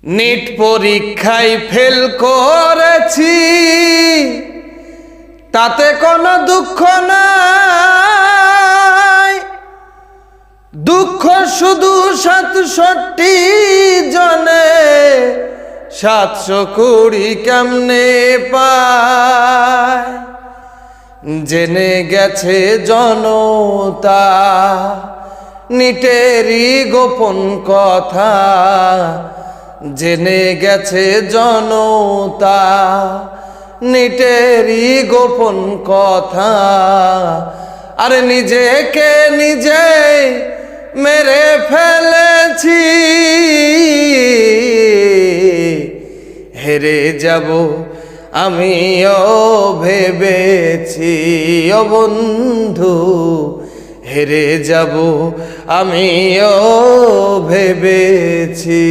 NEET পরীক্ষায় fail করেছি, তাতে কোনো দুঃখ নাই। দুঃখ শুধু 67 জনে 720 কেমনে পায়। জেনে গেছে জনতা নিটেরই গোপন কথা, জেনে গেছে জনতা নিটেরই গোপন কথা। আর নিজেকে নিজে মেরে ফেলেছি, হেরে যাব আমিও ভেবেছি। ও বন্ধু, হেরে যাব আমিও ভেবেছি।